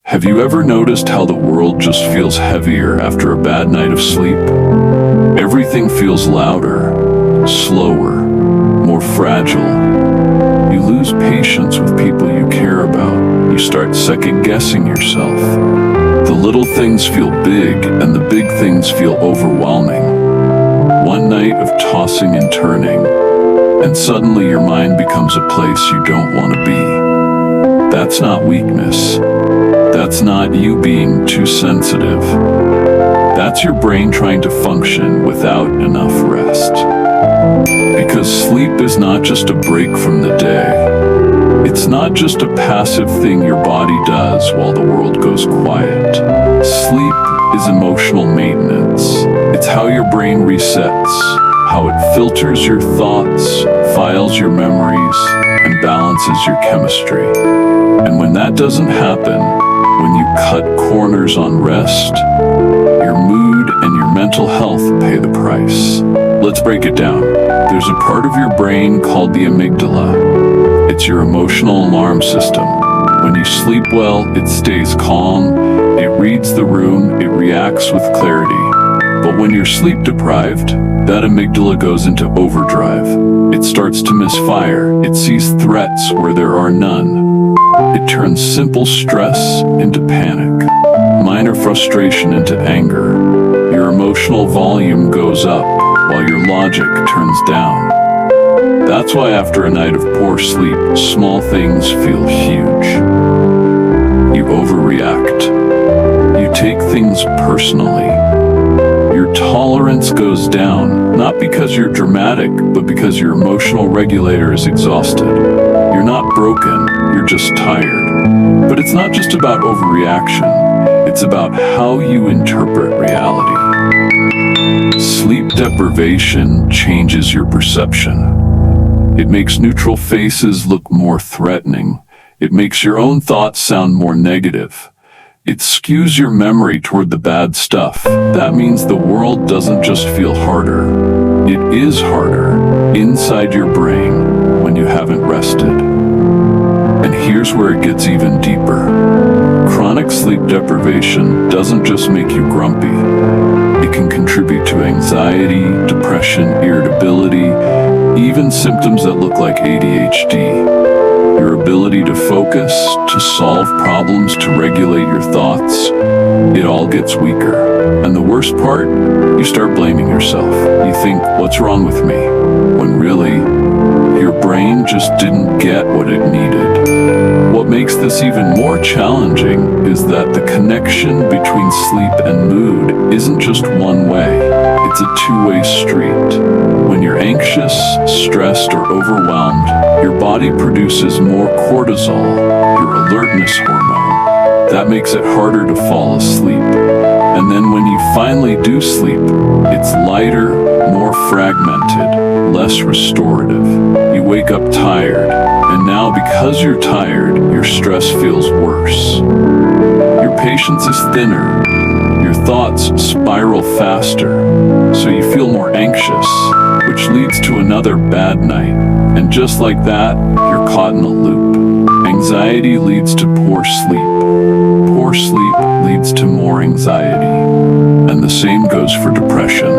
Have you ever noticed how the world just feels heavier after a bad night of sleep? Everything feels louder, slower, more fragile. You lose patience with people you care about. You start second-guessing yourself. The little things feel big, and the big things feel overwhelming. One night of tossing and turning, and suddenly your mind becomes a place you don't want to be. That's not weakness. That's not you being too sensitive. That's your brain trying to function without enough rest. Because sleep is not just a break from the day. It's not just a passive thing your body does while the world goes quiet. Sleep is emotional maintenance. It's how your brain resets, how it filters your thoughts, files your memories, and balances your chemistry. And when that doesn't happen, when you cut corners on rest, your mood and your mental health pay the price. Let's break it down. There's a part of your brain called the amygdala. It's your emotional alarm system. When you sleep well, it stays calm, it reads the room, it reacts with clarity. But when you're sleep deprived, that amygdala goes into overdrive. It starts to misfire. It sees threats where there are none. It turns simple stress into panic, minor frustration into anger. Your emotional volume goes up while your logic turns down. That's why after a night of poor sleep, small things feel huge. You overreact. You take things personally. Your tolerance goes down, not because you're dramatic, but because your emotional regulator is exhausted. You're not broken, you're just tired. But it's not just about overreaction, it's about how you interpret reality. Sleep deprivation changes your perception. It makes neutral faces look more threatening. It makes your own thoughts sound more negative. It skews your memory toward the bad stuff. That means the world doesn't just feel harder. It is harder inside your brain when you haven't rested. And here's where it gets even deeper. Chronic sleep deprivation doesn't just make you grumpy. It can contribute to anxiety, depression, irritability, even symptoms that look like ADHD. Your ability to focus, to solve problems, to regulate your thoughts, it all gets weaker. And the worst part, you start blaming yourself. You think, what's wrong with me? When really, your brain just didn't get what it needed. What makes this even more challenging is that the connection between sleep and mood isn't just one way. It's a two-way street. When you're anxious, stressed, or overwhelmed, your body produces more cortisol, your alertness hormone. That makes it harder to fall asleep. And then when you finally do sleep, it's lighter, more fragmented, less restorative. You wake up tired, and now because you're tired, your stress feels worse. Your patience is thinner. Your thoughts spiral faster, so you feel more anxious, which leads to another bad night. And just like that, you're caught in a loop. Anxiety leads to poor sleep. Poor sleep leads to more anxiety. And the same goes for depression.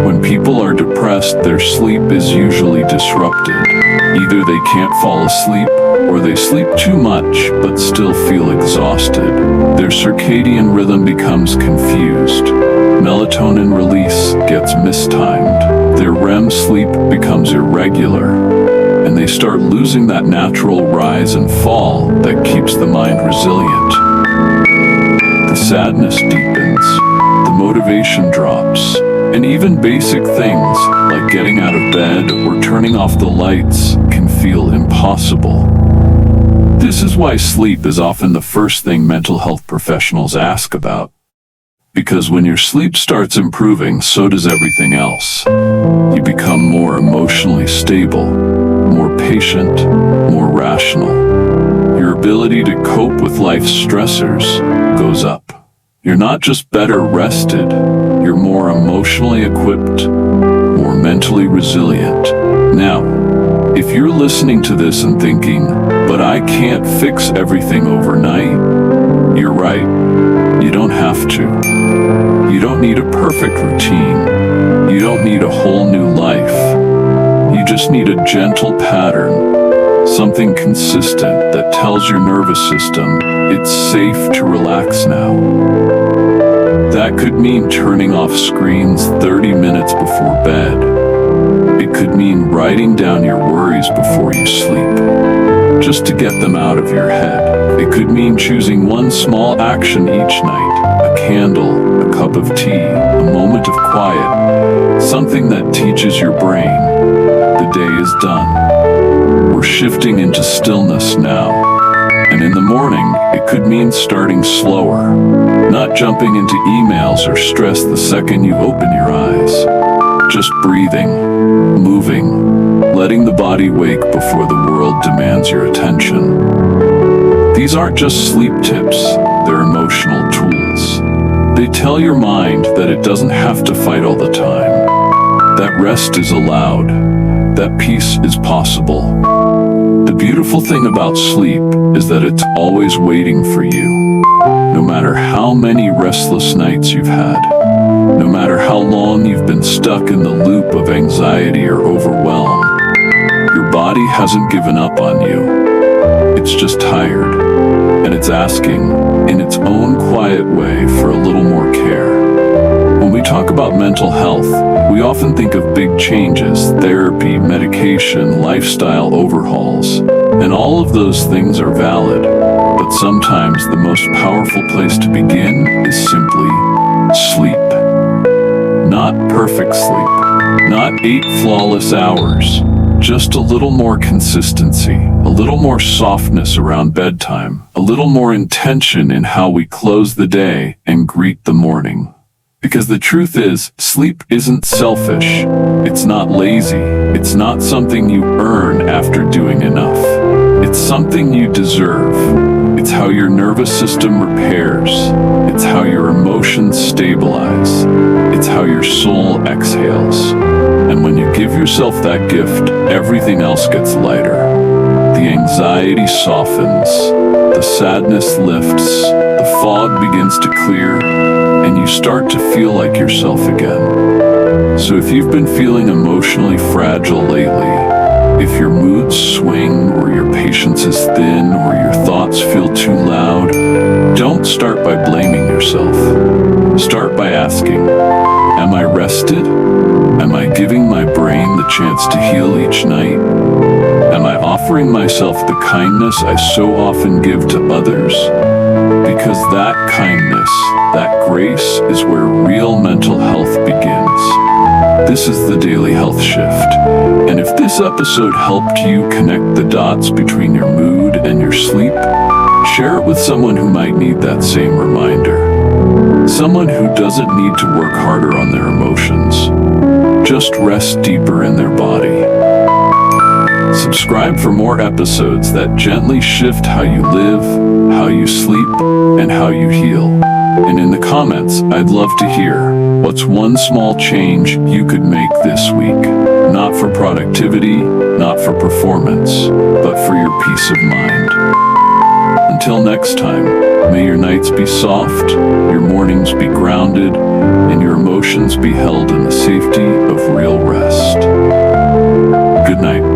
When people are depressed, their sleep is usually disrupted. Either they can't fall asleep, or they sleep too much but still feel exhausted. Their circadian rhythm becomes confused. Melatonin release gets mistimed. Their REM sleep becomes irregular. And they start losing that natural rise and fall that keeps the mind resilient. The sadness deepens. The motivation drops. And even basic things like getting out of bed or turning off the lights can feel impossible. This is why sleep is often the first thing mental health professionals ask about. Because when your sleep starts improving, so does everything else. You become more emotionally stable, more patient, more rational. Your ability to cope with life's stressors goes up. You're not just better rested, you're more emotionally equipped, more mentally resilient. Now, if you're listening to this and thinking, but I can't fix everything overnight, You're right. You don't have to. You don't need a perfect routine. You don't need a whole new life. You just need a gentle pattern, something consistent that tells your nervous system it's safe to relax now. That could mean turning off screens 30 minutes before bed. It could mean writing down your worries before you sleep, just to get them out of your head. It could mean choosing one small action each night, a candle, a cup of tea, a moment of quiet, something that teaches your brain the day is done. We're shifting into stillness now. And in the morning, it could mean starting slower, not jumping into emails or stress the second you open your eyes. Just breathing, moving, letting the body wake before the world demands your attention. These aren't just sleep tips, they're emotional tools. They tell your mind that it doesn't have to fight all the time, that rest is allowed, that peace is possible. The beautiful thing about sleep is that it's always waiting for you. No matter how many restless nights you've had, no matter how long you've been stuck in the loop of anxiety or overwhelm, your body hasn't given up on you. It's just tired, and it's asking, in its own quiet way, for a little more care. When we talk about mental health, we often think of big changes, therapy, medication, lifestyle overhauls, and all of those things are valid. But sometimes the most powerful place to begin is simply sleep. Not perfect sleep, not 8 flawless hours, just a little more consistency, a little more softness around bedtime, a little more intention in how we close the day and greet the morning. Because the truth is, sleep isn't selfish, it's not lazy, it's not something you earn after doing enough. It's something you deserve. It's how your nervous system repairs. It's how your emotions stabilize. It's how your soul exhales. And when you give yourself that gift, everything else gets lighter. The anxiety softens, the sadness lifts, the fog begins to clear, and you start to feel like yourself again. So if you've been feeling emotionally fragile lately, if your moods swing, or your patience is thin, or your thoughts feel too loud, don't start by blaming yourself. Start by asking, am I rested? Am I giving my brain the chance to heal each night? Am I offering myself the kindness I so often give to others? Because that kindness, that grace, is where real mental health begins. This is the Daily Health Shift. And if this episode helped you connect the dots between your mood and your sleep, share it with someone who might need that same reminder. Someone who doesn't need to work harder on their emotions, just rest deeper in their body. Subscribe for more episodes that gently shift how you live, how you sleep, and how you heal. And in the comments, I'd love to hear, what's one small change you could make this week? Not for productivity, not for performance, but for your peace of mind. Until next time, may your nights be soft, your mornings be grounded, and your emotions be held in the safety of real rest. Good night.